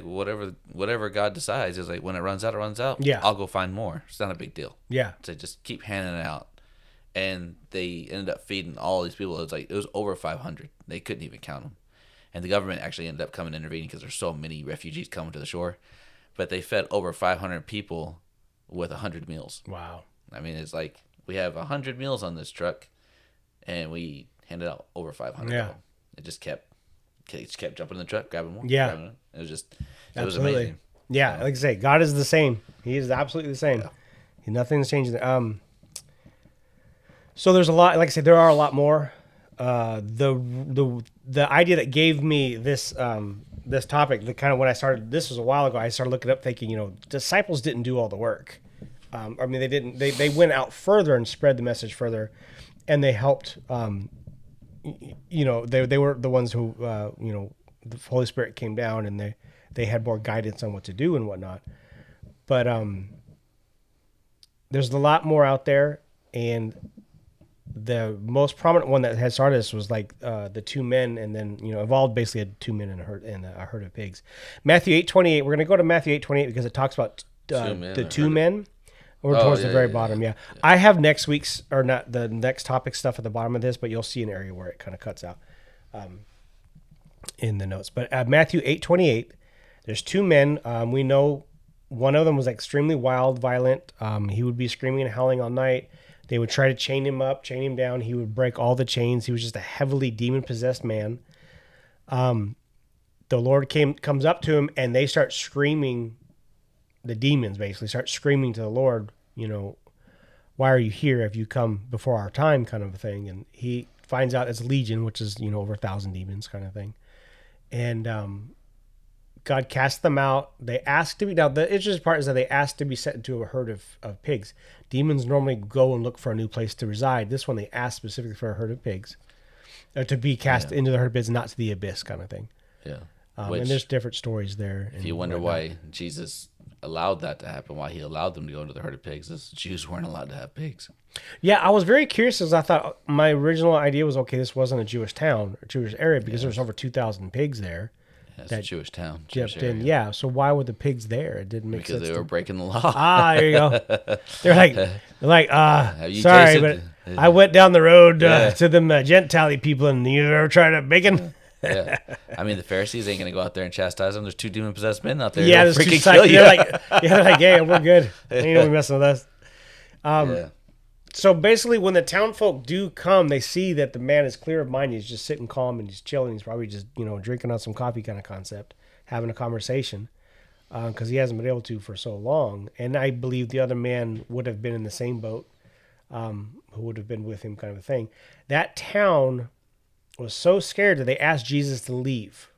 whatever God decides. He's like, when it runs out, it runs out. Yeah. I'll go find more. It's not a big deal. Yeah. So just keep handing it out. And they ended up feeding all these people. It was over 500. They couldn't even count them. And the government actually ended up coming and intervening because there's so many refugees coming to the shore. But they fed over 500 people with 100 meals. Wow. I mean, it's like we have 100 meals on this truck, and we handed out over 500 Yeah. of them. It just kept jumping in the truck, grabbing more. Yeah. Grabbing it. It was Absolutely. amazing. Yeah, like I say, God is the same. He is absolutely the same. Yeah. Nothing's changing. So there's a lot. Like I said, there are a lot more. The idea that gave me this this topic, the kind of when I started, this was a while ago. I started looking up, thinking, disciples didn't do all the work. I mean, they didn't. They went out further and spread the message further, and they helped. They were the ones who the Holy Spirit came down and they had more guidance on what to do and whatnot. But there's a lot more out there, and the most prominent one that had started this was like the two men, and then evolved basically had two men and a herd of pigs. Matthew 8:28. We're gonna go to Matthew 8:28 because it talks about the two men. Or towards the very bottom, yeah. I have next week's, or not the next topic stuff at the bottom of this, but you'll see an area where it kind of cuts out in the notes. But Matthew 8:28, there's two men. We know one of them was extremely wild, violent. He would be screaming and howling all night. They would try to chain him up, chain him down. He would break all the chains. He was just a heavily demon-possessed man. The Lord comes up to him, and they start screaming. The demons basically start screaming to the Lord, why are you here? Have you come before our time, kind of a thing? And he finds out it's legion, which is, over 1,000 demons kind of thing. And God casts them out. They ask to be, now the interesting part is that they ask to be sent into a herd of pigs. Demons normally go and look for a new place to reside. This one, they ask specifically for a herd of pigs, to be cast into the herd of pigs, not to the abyss kind of thing. Yeah. And there's different stories there. If you wonder why Jesus allowed that to happen, why he allowed them to go into the herd of pigs, is Jews weren't allowed to have pigs. Yeah, I was very curious because I thought my original idea was, okay, this wasn't a Jewish town or Jewish area because there's over 2,000 pigs there. Yeah, it's a Jewish town. Jewish in, yeah, so why were the pigs there? It didn't make sense. Because they were breaking the law. There you go. They're like, you sorry, tasted- but I went down the road to them Gentile people, and you ever tried a bacon? Yeah, I mean the Pharisees ain't gonna go out there and chastise them. There's two demon possessed men out there. Yeah, They'll there's two freaking sides. kill you. They're like, yeah, we're good. Ain't nobody messing with us. Yeah. So basically, when the town folk do come, they see that the man is clear of mind. He's just sitting calm and he's chilling. He's probably just drinking on some coffee kind of concept, having a conversation, because he hasn't been able to for so long. And I believe the other man would have been in the same boat, who would have been with him, kind of a thing. That town was so scared that they asked Jesus to leave.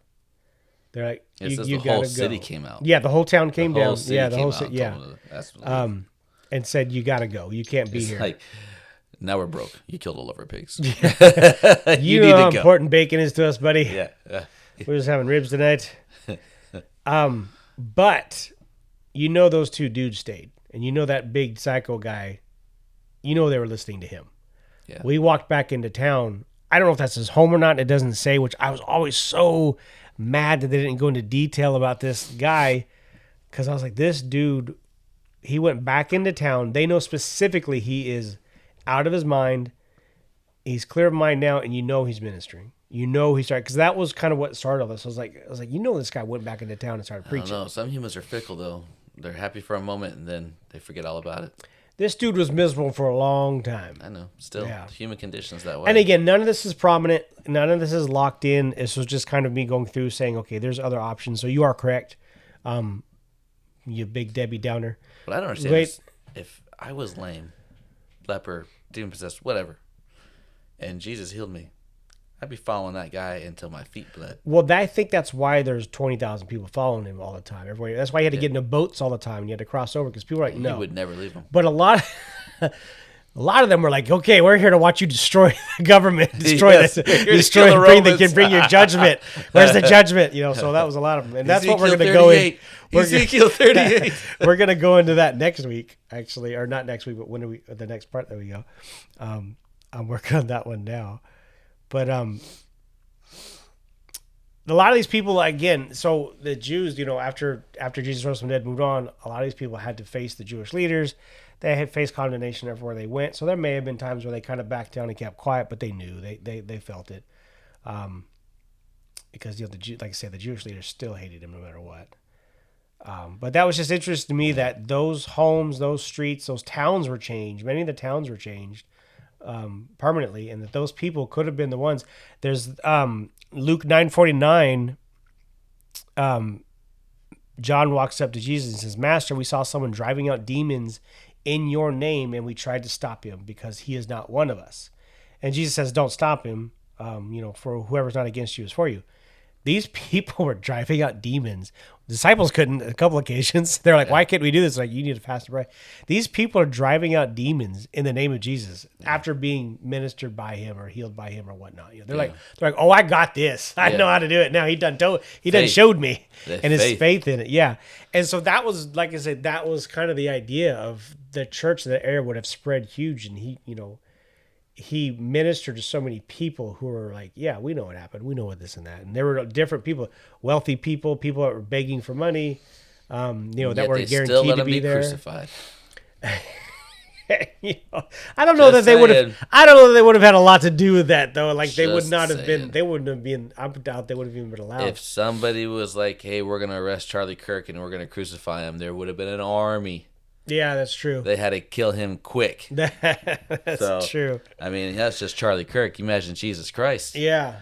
They're like, It says you the gotta whole go. city came out. Yeah, the whole town came The whole down. city Yeah, the came whole out city. and Yeah. told them to ask them to leave. And said, you got to go. You can't be It's here. like, now we're broke. You killed all of our pigs. You you know need how to go. important bacon is to us, buddy. Yeah. We're just having ribs tonight. But those two dudes stayed. And that big psycho guy, they were listening to him. Yeah. We walked back into town. I don't know if that's his home or not. It doesn't say, which I was always so mad that they didn't go into detail about this guy. Because I was like, this dude, he went back into town. They know specifically he is out of his mind. He's clear of mind now, and he's ministering. He started, because that was kind of what started all this. I was like, this guy went back into town and started preaching. I don't know. Some humans are fickle, though. They're happy for a moment, and then they forget all about it. This dude was miserable for a long time. I know. Still, human conditions that way. And again, none of this is prominent. None of this is locked in. This was just kind of me going through saying, okay, there's other options. So you are correct. You big Debbie Downer. But I don't understand this. If I was lame, leper, demon possessed, whatever, and Jesus healed me, I'd be following that guy until my feet bled. Well, I think that's why there's 20,000 people following him all the time. Everybody, that's why he had to get into boats all the time. And you had to cross over because people were like, He no. would never leave him. But a lot of them were like, okay, we're here to watch you destroy the government, destroy Yes, this, you're here to destroy, kill the Romans. bring your judgment. Where's the judgment? So that was a lot of them. And that's what we're going to go in. Ezekiel 38. We're going to go into that next week, actually, or not next week, but the next part that we go. I'm working on that one now. But a lot of these people, again, so the Jews, after Jesus rose from the dead, moved on, a lot of these people had to face the Jewish leaders. They had faced condemnation everywhere they went. So there may have been times where they kind of backed down and kept quiet, but they knew, they felt it. Because, like I said, the Jewish leaders still hated him no matter what. But that was just interesting to me that those homes, those streets, those towns were changed. Many of the towns were changed permanently, and that those people could have been the ones. There's Luke 9:49. John walks up to Jesus and says, "Master, we saw someone driving out demons in your name, and we tried to stop him because he is not one of us." And Jesus says, "Don't stop him. For whoever's not against you is for you." These people were driving out demons. Disciples couldn't a couple occasions. They're like, why can't we do this? Like, you need to fast and pray. These people are driving out demons in the name of Jesus after being ministered by him or healed by him or whatnot. They're like, oh, I got this. I know how to do it now. He done showed me, and his faith in it. Yeah. And so that was, like I said, that was kind of the idea of the church in the area would have spread huge, and he ministered to so many people who were like, yeah, we know what happened. We know what this and that. And there were different people, wealthy people that were begging for money, that were guaranteed to be there. Crucified. I don't know that they would have. I don't know that they would have had a lot to do with that though. Like they would not have been. They wouldn't have been. I doubt they would have even been allowed. If somebody was like, "Hey, we're gonna arrest Charlie Kirk and we're gonna crucify him," there would have been an army. Yeah, that's true. They had to kill him quick. That's true. I mean, that's just Charlie Kirk. You imagine Jesus Christ. Yeah.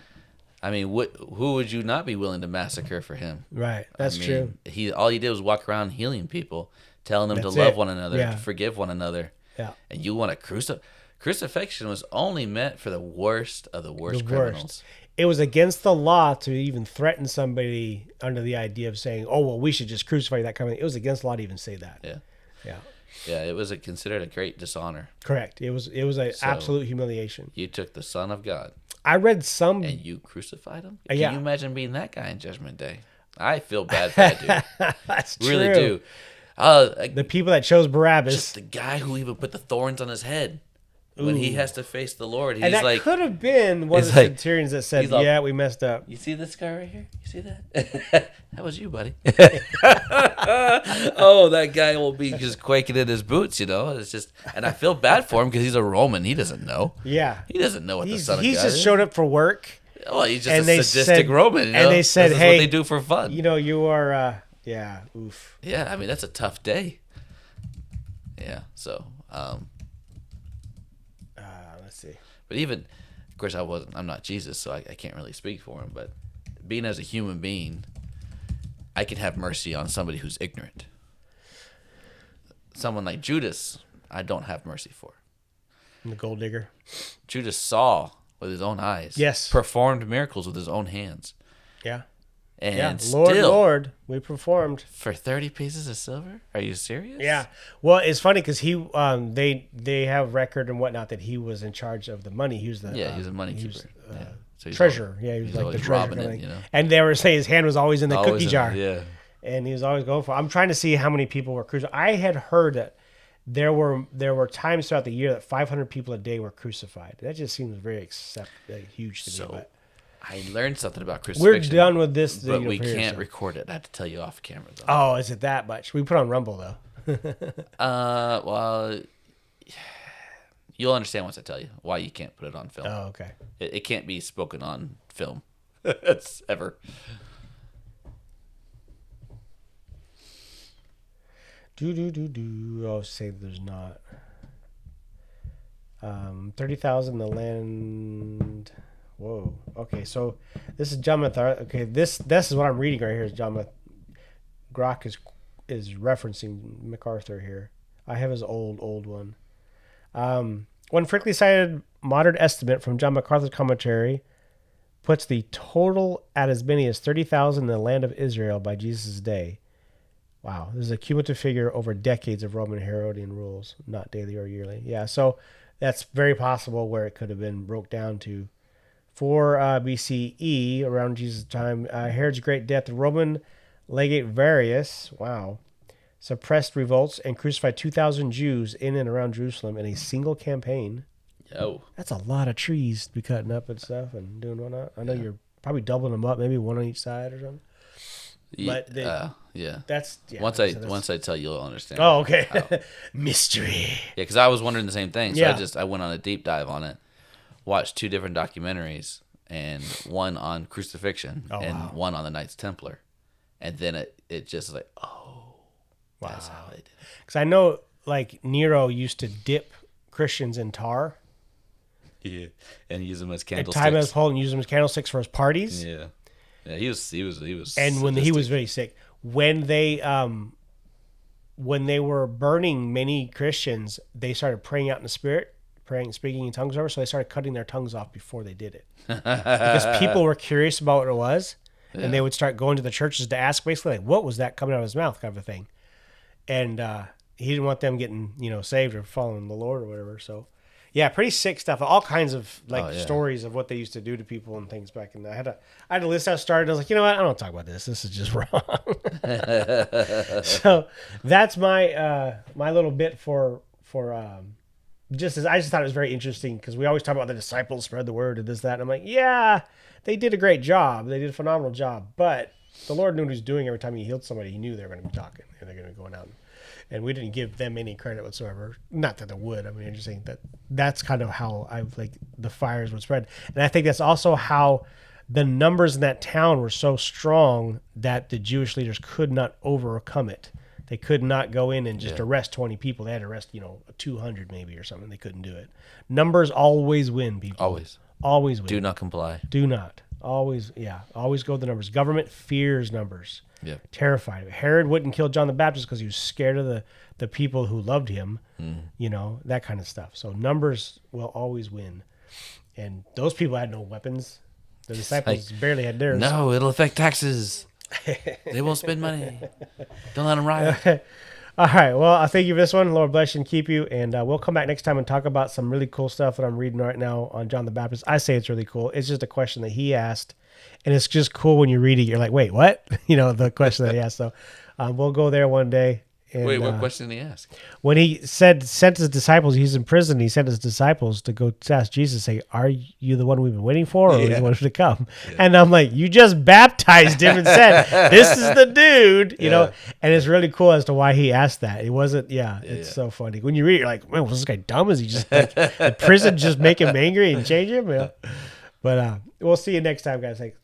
I mean, who would you not be willing to massacre for him? Right. That's true. All he did was walk around healing people, telling them to love one another, to forgive one another. Yeah. And you want to crucifixion was only meant for the worst of the worst criminals. It was against the law to even threaten somebody under the idea of saying, "Oh, well, we should just crucify that kind of thing." It was against the law to even say that. Yeah. Yeah. Yeah, it was considered a great dishonor. Correct. It was an absolute humiliation. You took the Son of God. I read some... And you crucified him? Can you imagine being that guy in Judgment Day? I feel bad for that dude. That's true. Really do. The people that chose Barabbas. Just the guy who even put the thorns on his head. When he has to face the Lord, he's and that like, could have been one of the centurions that said, "Yeah, we messed up." You see this guy right here? You see that? That was you, buddy. Oh, that guy will be just quaking in his boots, It's just, and I feel bad for him because he's a Roman. He doesn't know. Yeah, he doesn't know what the Son of God is. He's just showed up for work. Well, he's just a sadistic Roman. And they said, this is "Hey, what they do for fun." You are, yeah, oof. Yeah, I mean that's a tough day. Yeah, so. Let's see. But even, of course, I'm not Jesus, so I can't really speak for him. But being as a human being, I can have mercy on somebody who's ignorant. Someone like Judas, I don't have mercy for. The gold digger. Judas saw with his own eyes. Yes. Performed miracles with his own hands. Yeah. And Lord, we performed for 30 pieces of silver. Are you serious? Yeah. Well, it's funny because they have record and whatnot that he was in charge of the money. He was the he was a money keeper. So treasurer. He was like the treasurer. It, And they were saying his hand was always in the cookie jar. Yeah. And he was always going for it. I'm trying to see how many people were crucified. I had heard that there were times throughout the year that 500 people a day were crucified. That just seems very huge to me. But I learned something about crucifixion. We're done with this. But we can't record it. I have to tell you off camera, though. Oh, is it that much? We put on Rumble, though. Well, you'll understand once I tell you why you can't put it on film. Oh, okay. It can't be spoken on film. It's ever. I'll say there's not. 30,000 the land. Whoa. Okay, so this is John MacArthur. Okay, this is what I'm reading right here. Is John Grok is referencing MacArthur here. I have his old one. One frequently cited modern estimate from John MacArthur's commentary puts the total at as many as 30,000 in the land of Israel by Jesus' day. Wow, this is a cumulative figure over decades of Roman Herodian rules, not daily or yearly. Yeah, so that's very possible where it could have been broke down to 4 BCE, around Jesus' time. Herod's great death, the Roman legate Varius, wow, suppressed revolts and crucified 2,000 Jews in and around Jerusalem in a single campaign. Yo. That's a lot of trees to be cutting up and stuff and doing whatnot. I know you're probably doubling them up, maybe one on each side or something. But yeah. That's once I tell you, you'll understand. Oh, okay. Mystery. Yeah, because I was wondering the same thing. So Yeah. I went on a deep dive on it, watched 2 different documentaries, and one on crucifixion and one on the Knights Templar, and then it just like, that's how they did it. Because I know like Nero used to dip Christians in tar. Yeah, and use them as And candlesticks. tie them as pole and use them as candlesticks for his parties. Yeah, he was. And when he was very sick, when they were burning many Christians, they started praying out in the spirit, speaking in tongues over. So they started cutting their tongues off before they did it, because people were curious about what it was, and they would start going to the churches to ask, basically, like, what was that coming out of his mouth, kind of a thing. And he didn't want them getting saved or following the Lord or whatever. So. Yeah, pretty sick stuff. All kinds of stories of what they used to do to people and things back in the. I had a list I started. I was like, you know what? I don't talk about this. This is just wrong. So that's my my little bit for just as I just thought it was very interesting, because we always talk about the disciples spread the word and this, that. And I'm like, yeah, they did a great job. They did a phenomenal job. But the Lord knew what he was doing every time he healed somebody. He knew they were going to be talking and they're going to be going out. And we didn't give them any credit whatsoever. Not that they would. I mean, I'm just saying that's kind of how the fires would spread. And I think that's also how the numbers in that town were so strong that the Jewish leaders could not overcome it. They could not go in and just arrest 20 people. They had to arrest, 200 maybe or something. They couldn't do it. Numbers always win, people. Always win. Do not comply. Do not. Always go with the numbers. Government fears numbers. Yeah. Terrified. Herod wouldn't kill John the Baptist because he was scared of the people who loved him, that kind of stuff. So numbers will always win. And those people had no weapons. The disciples barely had theirs. No, it'll affect taxes. They won't spend money. Don't let them riot. All right. Well, I thank you for this one. Lord bless you and keep you. And we'll come back next time and talk about some really cool stuff that I'm reading right now on John the Baptist. I say it's really cool. It's just a question that he asked. And it's just cool when you read it. You're like, wait, what? The question that he asked. So we'll go there one day. And, wait, what question did he ask? When he sent his disciples, he's in prison. He sent his disciples to go ask Jesus, say, are you the one we've been waiting for, or the one to come? Yeah. And I'm like, you just baptized him and said, this is the dude, you know? And it's really cool as to why he asked that. It wasn't, it's so funny. When you read it, you're like, man, was this guy dumb? Is he just the prison just make him angry and change him? Yeah. But we'll see you next time, guys. Thanks.